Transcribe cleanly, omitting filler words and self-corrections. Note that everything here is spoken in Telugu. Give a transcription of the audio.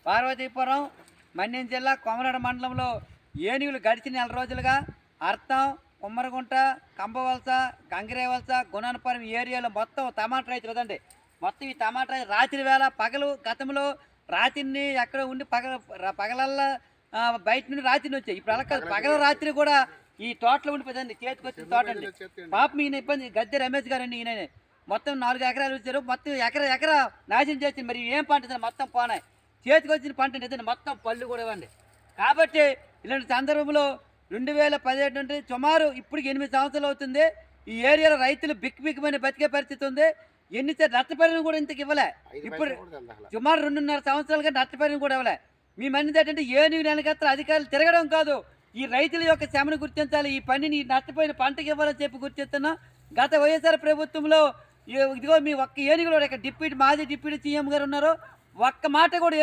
పార్వతీపురం మన్యం జిల్లా కొమరడ మండలంలో ఏనుగులు గడిచిన 4 రోజులుగా అర్థం, కుమ్మరగుంట, కంబవలస, గంగిరేవలస, గుణనపురం ఏరియాలో మొత్తం టమాటా రైతులు కదండి. మొత్తం ఈ టమాటా రాత్రి వేళ పగలు గతంలో రాత్రిని ఎక్కడ ఉండి పగలల్లా బయట నుండి రాత్రిని వచ్చాయి. ఇప్పుడు అలా కాదు, పగల రాత్రి కూడా ఈ తోటలో ఉండిపోయిందండి. చేతికి వచ్చిన తోట అండి. పాపం ఈయన ఇబ్బంది గద్దె రమేష్ గారండి. ఈయన మొత్తం 4 ఎకరాలు వచ్చారు. మొత్తం ఎకరా నాశనం చేసింది. మరి ఏం పంట మొత్తం పోనాయి. చేతికి వచ్చిన పంట నిజండి మొత్తం పళ్ళు కూడా ఇవ్వండి. కాబట్టి ఇలాంటి సందర్భంలో 2017 నుండి సుమారు ఇప్పటికి 8 సంవత్సరాలు అవుతుంది. ఈ ఏరియాలో రైతులు బిక్కుమని బతికే పరిస్థితి ఉంది. ఎన్నిసార్లు నష్టపరిహారం కూడా ఇంతకు ఇవ్వలే. ఇప్పుడు సుమారు 2.5 సంవత్సరాలుగా నష్టపరిహారం కూడా ఇవ్వలే. మీ మంది ఏంటంటే ఏనుగు వెనకత్ర అధికారులు తిరగడం కాదు, ఈ రైతుల యొక్క శ్రమను గుర్తించాలి. ఈ పనిని నష్టపోయిన పంటకి ఇవ్వాలని చెప్పి గుర్తిస్తున్నాం. గత వైఎస్ఆర్ ప్రభుత్వంలో ఇదిగో మీ ఒక్క ఏనుగులో ఇక్కడ మాజీ డిప్యూటీ సీఎం గారు ఉన్నారు. ఒక్క మాట కూడా